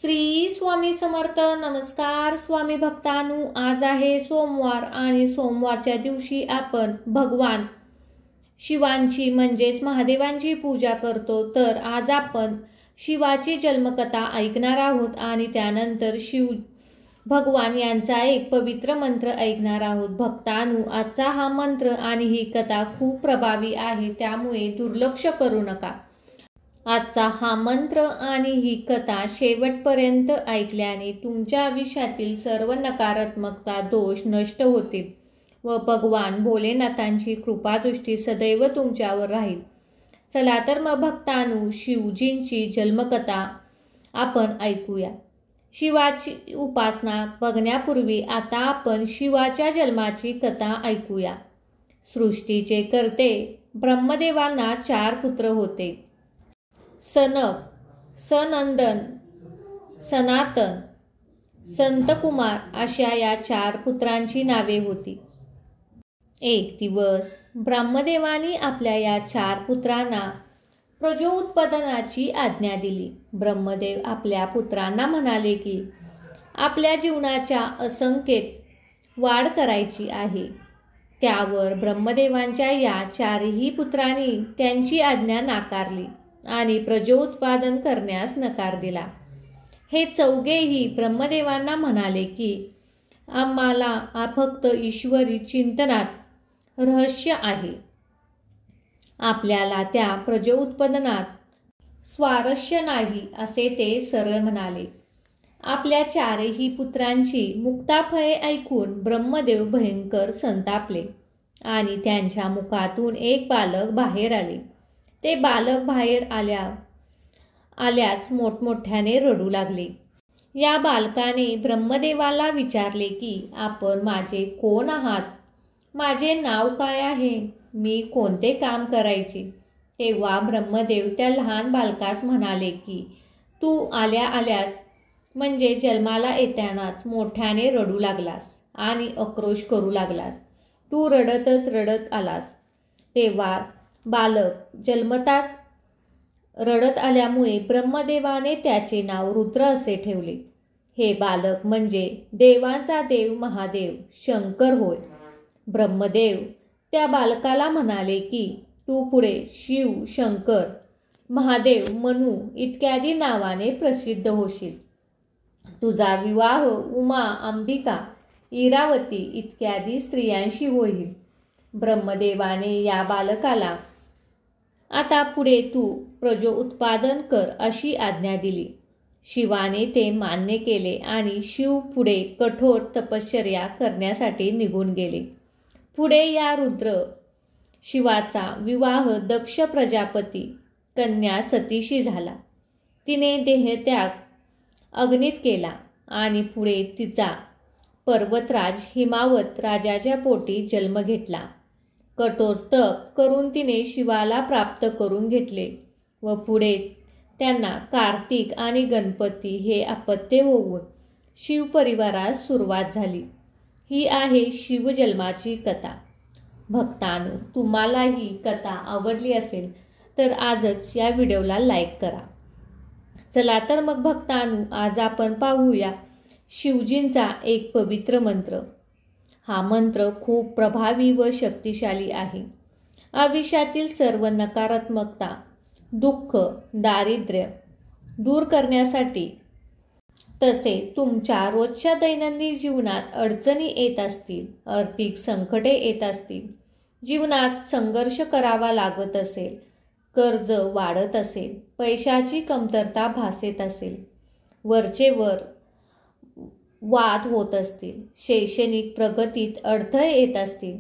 श्री स्वामी समर्थ. नमस्कार स्वामी भक्तांनो, आज आहे सोमवार आणि सोमवारच्या दिवशी आपण भगवान शिवांची म्हणजेच महादेवांची पूजा करतो. तर आज आपण शिवाची जन्मकथा ऐकणार आहोत आणि त्यानंतर शिव भगवान यांचा एक पवित्र मंत्र ऐकणार आहोत. भक्तांनो, आजचा हा मंत्र आणि ही कथा खूप प्रभावी आहे, त्यामुळे दुर्लक्ष करू नका. आजचा हा मंत्र आणि ही कथा शेवटपर्यंत ऐकल्याने तुमच्या आयुष्यातील सर्व नकारात्मकता दोष नष्ट होतील व भगवान भोलेनाथांची कृपादृष्टी सदैव तुमच्यावर राहील. चला तर मग भक्तांनो, शिवजींची जन्मकथा आपण ऐकूया. शिवाची उपासना बघण्यापूर्वी आता आपण शिवाच्या जन्माची कथा ऐकूया. सृष्टीचे कर्ते ब्रह्मदेवांना 4 पुत्र होते. सनक, सनंदन, सनातन, संतकुमार अशा या 4 पुत्रांची नावे होती. एक दिवस ब्रह्मदेवानी आपल्या या 4 पुत्रांना प्रजोत्पादनाची आज्ञा दिली. ब्रह्मदेव आपल्या पुत्रांना म्हणाले की आपल्या जीवनाच्या असंख्येत वाढ करायची आहे. त्यावर ब्रह्मदेवांच्या या 4ही पुत्रांनी त्यांची आज्ञा नाकारली आणि प्रजोत्पादन करण्यास नकार दिला. हे चौघेही ब्रह्मदेवांना म्हणाले की आम्हाला फक्त ईश्वरी चिंतनात रहस्य आहे. आपल्याला त्या प्रजोत्पादनात स्वारस्य नाही, असे ते सरळ म्हणाले. आपल्या 4ही पुत्रांची मुक्ताफळे ऐकून ब्रह्मदेव भयंकर संतापले आणि त्यांच्या मुखातून एक बालक बाहेर आले. ते बालक बाहेर आल्याच मोठमोठ्याने रडू लागले. या बालकाने ब्रह्मदेवाला विचारले की आपण माझे कोण आहात, माझे नाव काय आहे, मी कोणते काम करायचे. तेव्हा ब्रह्मदेव त्या लहान बालकास म्हणाले की तू आल्याच म्हणजे जन्माला येतानाच मोठ्याने रडू लागलास आणि आक्रोश करू लागलास. तू रडतच रडत आलास. तेव्हा बालक जन्मताच रडत आल्यामुळे ब्रह्मदेवाने त्याचे नाव रुद्र असे ठेवले. हे बालक म्हणजे देवांचा देव महादेव शंकर होय. ब्रह्मदेव त्या बालकाला म्हणाले की तू पुढे शिव, शंकर, महादेव, मनु इत्यादी नावाने प्रसिद्ध होशील. तुझा विवाह उमा, अंबिका, इरावती इत्यादी स्त्रियांशी होईल. ब्रह्मदेवाने या बालकाला आता पुढे तू प्रजोत्पादन कर अशी आज्ञा दिली. शिवाने ते मान्य केले आणि शिव पुढे कठोर तपश्चर्या करण्यासाठी निघून गेले. पुढे या रुद्र शिवाचा विवाह दक्ष प्रजापती कन्या सतीशी झाला. तिने देहत्याग अग्नीत केला आणि पुढे तिचा पर्वतराज हिमावत राजाच्या पोटी जन्म घेतला. कठोर तप करून तिने शिवाला प्राप्त करून घेतले व पुढे त्यांना कार्तिक आणि गणपती हे अपत्य होऊन शिवपरिवारास सुरुवात झाली. ही आहे शिवजन्माची कथा. भक्तांनो, तुम्हाला ही कथा आवडली असेल तर आजच या व्हिडिओला लाईक करा. चला तर मग भक्तांनो, आज आपण पाहूया शिवजींचा एक पवित्र मंत्र. हा मंत्र खूप प्रभावी व शक्तिशाली आहे. आयुष्यातील सर्व नकारात्मकता, दुःख, दारिद्र्य दूर करण्यासाठी, तसे तुमच्या रोजच्या दैनंदिन जीवनात अडचणी येत असतील, आर्थिक संकटे येत असतील, जीवनात संघर्ष करावा लागत असेल, कर्ज वाढत असेल, पैशाची कमतरता भासत असेल, वरचेवर वाद होत असतील, शैक्षणिक प्रगतीत अडथळे येत असतील,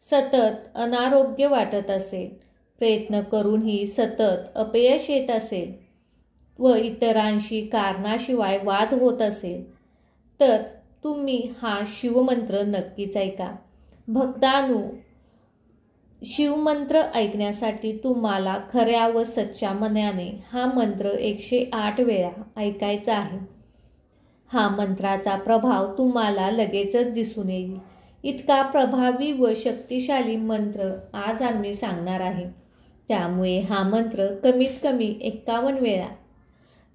सतत अनारोग्य वाटत असेल, प्रयत्न करूनही सतत अपयश येत असेल व इतरांशी कारणाशिवाय वाद होत असेल, तर तुम्ही हा शिवमंत्र नक्कीच ऐका. भक्तांनो, शिवमंत्र ऐकण्यासाठी तुम्हाला खऱ्या व सच्च्या मनाने हा मंत्र 108 वेळा ऐकायचा आहे. हा मंत्राचा प्रभाव तुम्हाला लगेचच दिसून येईल. इतका प्रभावी व शक्तिशाली मंत्र आज आम्ही सांगणार आहे. त्यामुळे हा मंत्र कमीत कमी 51 वेळा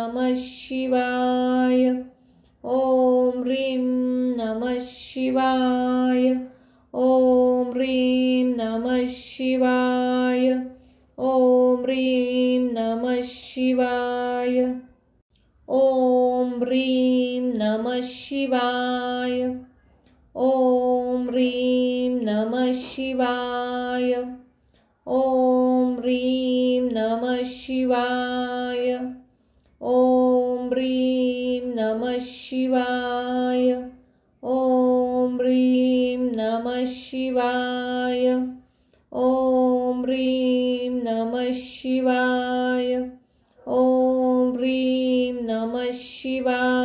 नमः शिवाय। ॐ ह्रीं नमः शिवाय। ॐ ह्रीं नमः शिवाय। ॐ ह्रीं नमः शिवाय। ॐ ह्रीं नमः शिवाय। ॐ ह्रीं नमः शिवाय। ॐ ह्रीं नमः शिवाय। ॐ ह्रीं नमः शिवाय। ॐ ह्रीं नमः शिवाय। ॐ ह्रीं नमः शिवाय। ॐ ह्रीं नमः शिवाय।